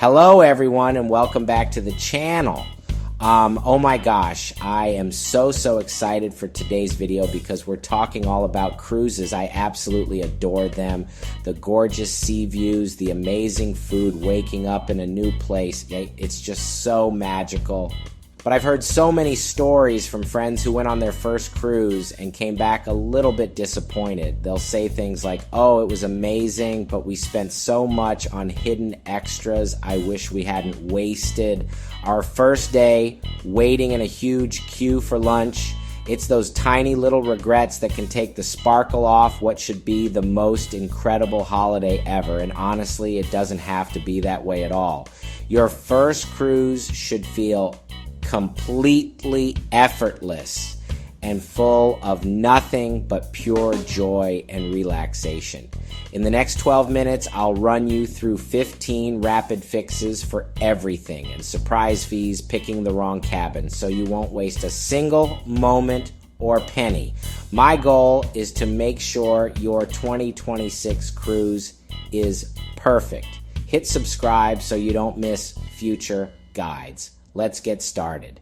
Hello everyone and welcome back to the channel. Oh my gosh, I am so excited for today's video because we're talking all about cruises. I absolutely adore them. The gorgeous sea views, the amazing food, waking up in a new place. It's just so magical. But I've heard so many stories from friends who went on their first cruise and came back a little bit disappointed. They'll say things like, oh, it was amazing, but we spent so much on hidden extras I wish we hadn't wasted. Our first day, waiting in a huge queue for lunch. It's those tiny little regrets that can take the sparkle off what should be the most incredible holiday ever. And honestly, it doesn't have to be that way at all. Your first cruise should feel completely effortless and full of nothing but pure joy and relaxation. In the next 12 minutes, I'll run you through 15 rapid fixes for everything and surprise fees picking the wrong cabin so you won't waste a single moment or penny. My goal is to make sure your 2026 cruise is perfect. Hit subscribe so you don't miss future guides. Let's get started.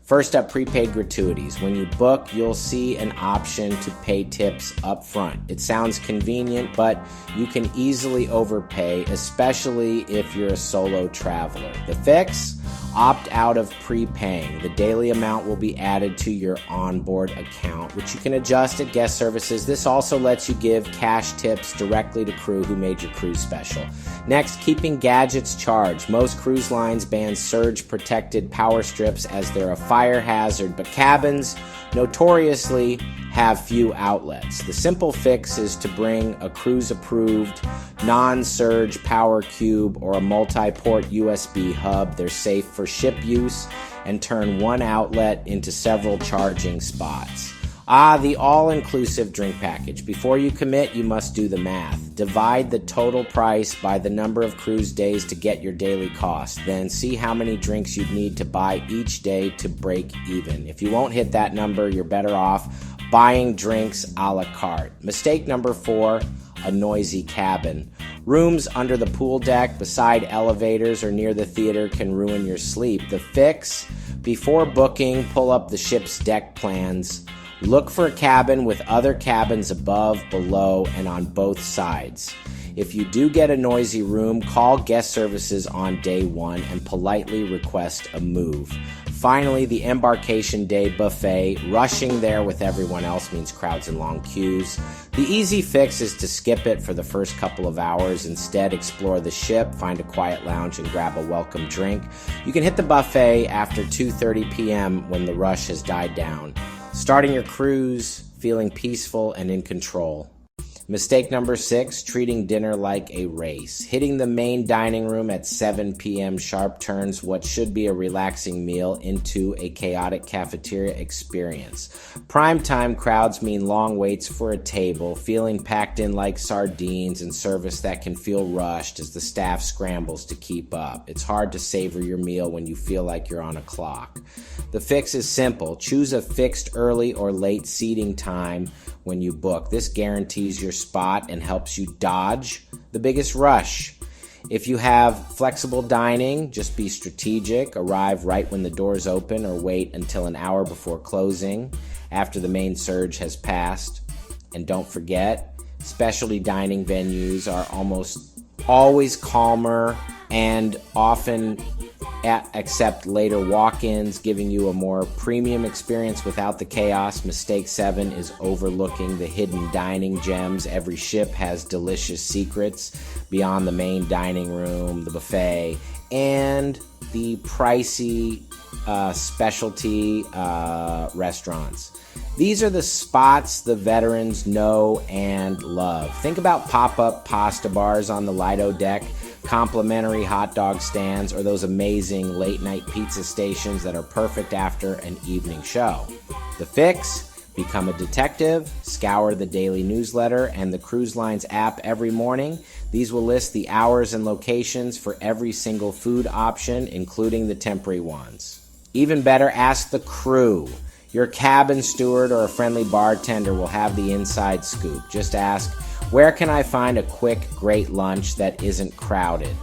First up, prepaid gratuities. When you book, you'll see an option to pay tips up front. It sounds convenient, but you can easily overpay, especially if you're a solo traveler. The fix? Opt out of prepaying. The daily amount will be added to your onboard account, which you can adjust at guest services. This also lets you give cash tips directly to crew who made your cruise special. Next, keeping gadgets charged. Most cruise lines ban surge-protected power strips as they're a fire hazard, but cabins notoriously have few outlets. The simple fix is to bring a cruise-approved non-surge power cube or a multi-port USB hub. They're safe for ship use and turn one outlet into several charging spots. The all-inclusive drink package. Before you commit, you must do the math. Divide the total price by the number of cruise days to get your daily cost. Then see how many drinks you'd need to buy each day to break even. If you won't hit that number, you're better off buying drinks a la carte. Mistake number 4, a noisy cabin. Rooms under the pool deck, beside elevators, or near the theater can ruin your sleep. The fix? Before booking, pull up the ship's deck plans. Look for a cabin with other cabins above, below, and on both sides. If you do get a noisy room, call guest services on day 1 and politely request a move. Finally, the embarkation day buffet. Rushing there with everyone else means crowds and long queues. The easy fix is to skip it for the first couple of hours. Instead, explore the ship, find a quiet lounge, and grab a welcome drink. You can hit the buffet after 2:30 p.m. when the rush has died down. Starting your cruise, feeling peaceful and in control. Mistake number 6, treating dinner like a race. Hitting the main dining room at 7 p.m. sharp turns what should be a relaxing meal into a chaotic cafeteria experience. Primetime crowds mean long waits for a table, feeling packed in like sardines, and service that can feel rushed as the staff scrambles to keep up. It's hard to savor your meal when you feel like you're on a clock. The fix is simple. Choose a fixed early or late seating time when you book. This guarantees your spot and helps you dodge the biggest rush. If you have flexible dining, just be strategic. Arrive right when the doors open or wait until an hour before closing after the main surge has passed. And don't forget, specialty dining venues are almost always calmer and often accept later walk-ins, giving you a more premium experience without the chaos. Mistake 7 is overlooking the hidden dining gems. Every ship has delicious secrets beyond the main dining room, the buffet, and the pricey specialty restaurants. These are the spots the veterans know and love. Think about pop-up pasta bars on the Lido deck, complimentary hot dog stands, or those amazing late-night pizza stations that are perfect after an evening show. The fix? Become a detective, scour the daily newsletter and the cruise line's app every morning. These will list the hours and locations for every single food option, including the temporary ones. Even better, ask the crew. Your cabin steward or a friendly bartender will have the inside scoop. Just ask, where can I find a quick, great lunch that isn't crowded?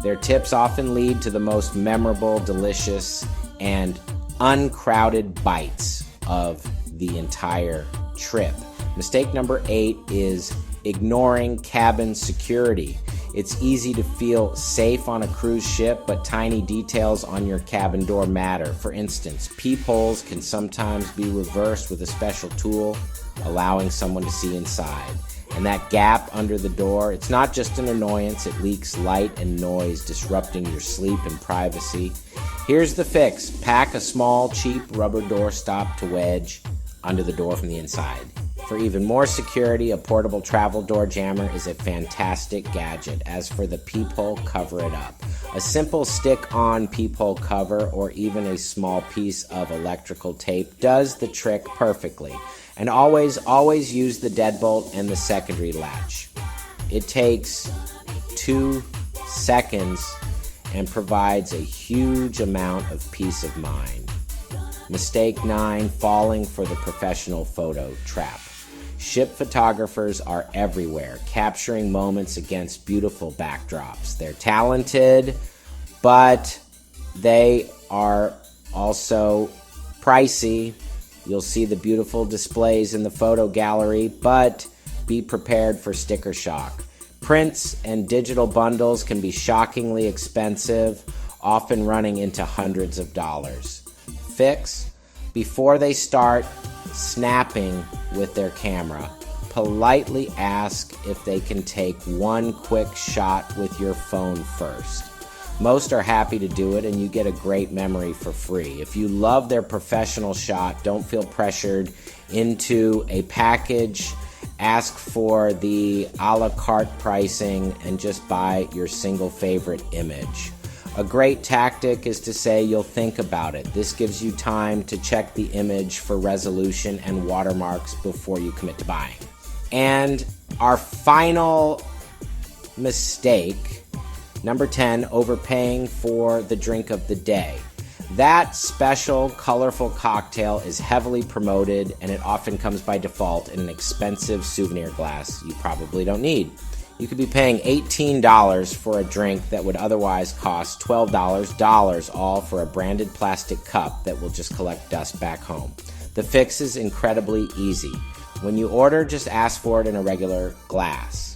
Their tips often lead to the most memorable, delicious, and uncrowded bites of the entire trip. Mistake number 8 is ignoring cabin security. It's easy to feel safe on a cruise ship, but tiny details on your cabin door matter. For instance, peepholes can sometimes be reversed with a special tool, allowing someone to see inside. And that gap under the door, it's not just an annoyance, it leaks light and noise, disrupting your sleep and privacy. Here's the fix. Pack a small, cheap rubber door stop to wedge under the door from the inside. For even more security, a portable travel door jammer is a fantastic gadget. As for the peephole, cover it up. A simple stick-on peephole cover or even a small piece of electrical tape does the trick perfectly. And always use the deadbolt and the secondary latch. It takes 2 seconds and provides a huge amount of peace of mind. Mistake 9, falling for the professional photo trap. Ship photographers are everywhere, capturing moments against beautiful backdrops. They're talented, but they are also pricey. You'll see the beautiful displays in the photo gallery, but be prepared for sticker shock. Prints and digital bundles can be shockingly expensive, often running into hundreds of dollars. Fix: before they start snapping with their camera, politely ask if they can take one quick shot with your phone first. Most are happy to do it, and you get a great memory for free. If you love their professional shot, don't feel pressured into a package. Ask for the a la carte pricing and just buy your single favorite image. A great tactic is to say you'll think about it. This gives you time to check the image for resolution and watermarks before you commit to buying. And our final mistake, number 10, overpaying for the drink of the day. That special, colorful cocktail is heavily promoted, and it often comes by default in an expensive souvenir glass you probably don't need. You could be paying $18 for a drink that would otherwise cost $12, all for a branded plastic cup that will just collect dust back home. The fix is incredibly easy. When you order, just ask for it in a regular glass.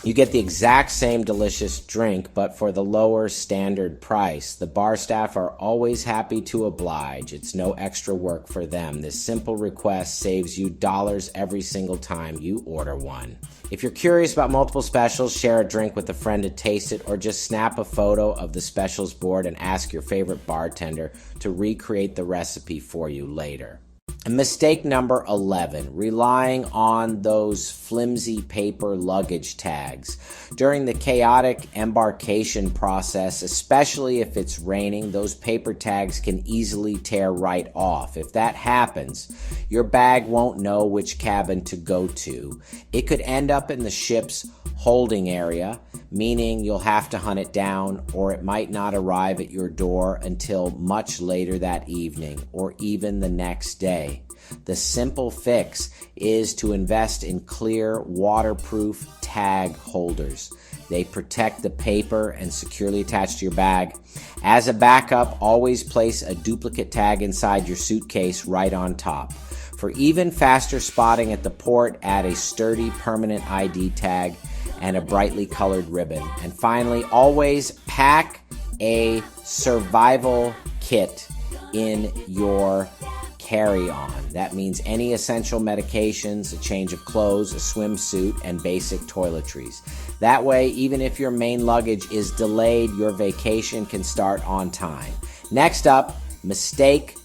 You get the exact same delicious drink, but for the lower standard price. The bar staff are always happy to oblige. It's no extra work for them. This simple request saves you dollars every single time you order one. If you're curious about multiple specials, share a drink with a friend to taste it, or just snap a photo of the specials board and ask your favorite bartender to recreate the recipe for you later. And mistake number 11, relying on those flimsy paper luggage tags. During the chaotic embarkation process, especially if it's raining, those paper tags can easily tear right off. If that happens, your bag won't know which cabin to go to. It could end up in the ship's holding area, meaning you'll have to hunt it down, or it might not arrive at your door until much later that evening or even the next day. The simple fix is to invest in clear, waterproof tag holders. They protect the paper and securely attach to your bag. As a backup, always place a duplicate tag inside your suitcase right on top. For even faster spotting at the port, add a sturdy permanent ID tag and a brightly colored ribbon. And finally, always pack a survival kit in your carry-on. That means any essential medications, a change of clothes, a swimsuit, and basic toiletries. That way, even if your main luggage is delayed, your vacation can start on time. Next up, mistake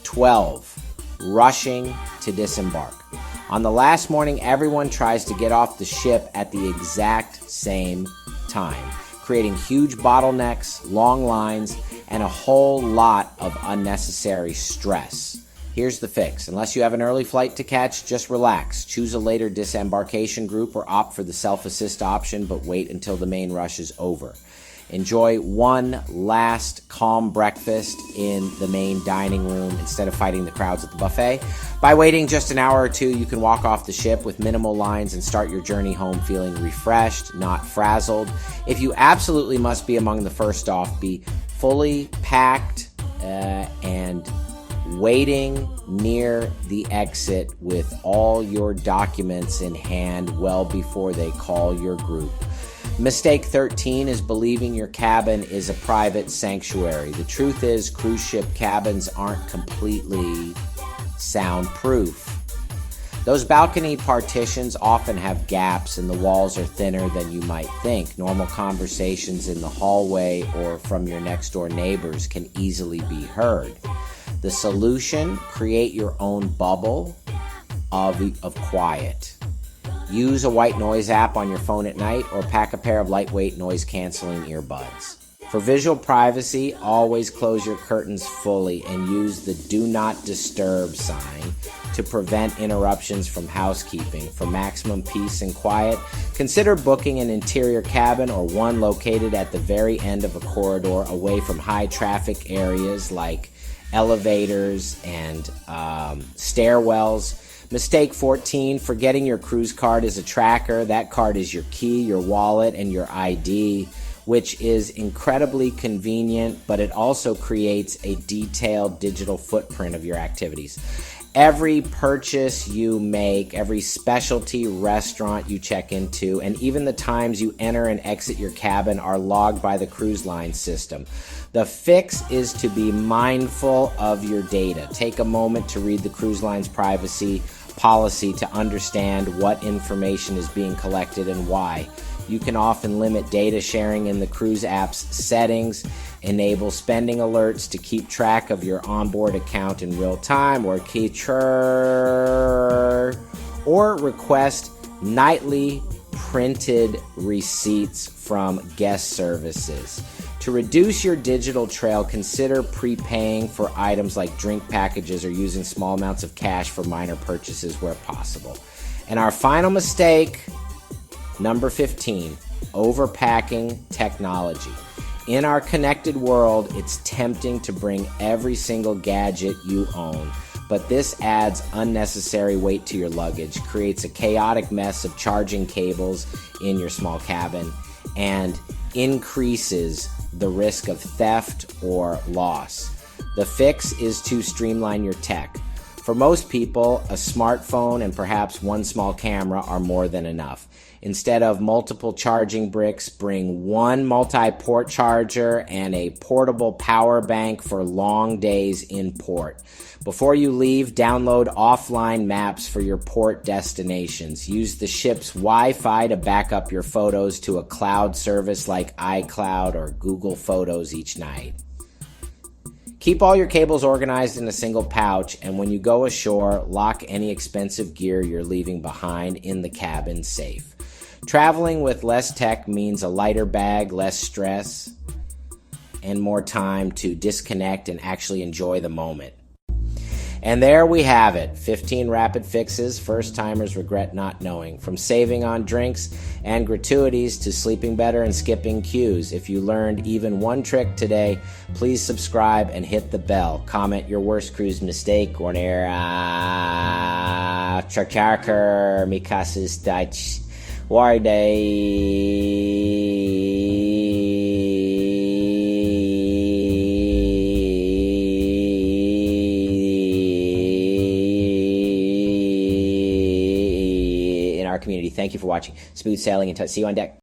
12, rushing to disembark. On the last morning, everyone tries to get off the ship at the exact same time, creating huge bottlenecks, long lines, and a whole lot of unnecessary stress. Here's the fix. Unless you have an early flight to catch, just relax. Choose a later disembarkation group or opt for the self-assist option, but wait until the main rush is over. Enjoy one last calm breakfast in the main dining room instead of fighting the crowds at the buffet. By waiting just an hour or two, you can walk off the ship with minimal lines and start your journey home feeling refreshed, not frazzled. If you absolutely must be among the first off, be fully packed and waiting near the exit with all your documents in hand well before they call your group. Mistake 13 is believing your cabin is a private sanctuary. The truth is, cruise ship cabins aren't completely soundproof. Those balcony partitions often have gaps and the walls are thinner than you might think. Normal conversations in the hallway or from your next door neighbors can easily be heard. The solution: create your own bubble of quiet. Use a white noise app on your phone at night or pack a pair of lightweight noise-canceling earbuds. For visual privacy, always close your curtains fully and use the Do Not Disturb sign to prevent interruptions from housekeeping. For maximum peace and quiet, consider booking an interior cabin or one located at the very end of a corridor away from high traffic areas like elevators and stairwells. Mistake 14, forgetting your cruise card is a tracker. That card is your key, your wallet, and your ID, which is incredibly convenient, but it also creates a detailed digital footprint of your activities. Every purchase you make, every specialty restaurant you check into, and even the times you enter and exit your cabin are logged by the cruise line system. The fix is to be mindful of your data. Take a moment to read the cruise line's privacy policy to understand what information is being collected and why. You can often limit data sharing in the cruise app's settings, enable spending alerts to keep track of your onboard account in real time, or request nightly printed receipts from guest services. To reduce your digital trail, consider prepaying for items like drink packages or using small amounts of cash for minor purchases where possible. And our final mistake, number 15, overpacking technology. In our connected world, it's tempting to bring every single gadget you own, but this adds unnecessary weight to your luggage, creates a chaotic mess of charging cables in your small cabin, and increases the risk of theft or loss. The fix is to streamline your tech. For most people, a smartphone and perhaps one small camera are more than enough. Instead of multiple charging bricks, bring one multi-port charger and a portable power bank for long days in port. Before you leave, download offline maps for your port destinations. Use the ship's Wi-Fi to back up your photos to a cloud service like iCloud or Google Photos each night. Keep all your cables organized in a single pouch, and when you go ashore, lock any expensive gear you're leaving behind in the cabin safe. Traveling with less tech means a lighter bag, less stress, and more time to disconnect and actually enjoy the moment. And there we have it, 15 rapid fixes first-timers regret not knowing. From saving on drinks and gratuities to sleeping better and skipping queues. If you learned even one trick today, please subscribe and hit the bell. Comment your worst cruise mistake or Charker Mikasis Deutsch in our community. Thank you for watching. Smooth sailing and see you on deck.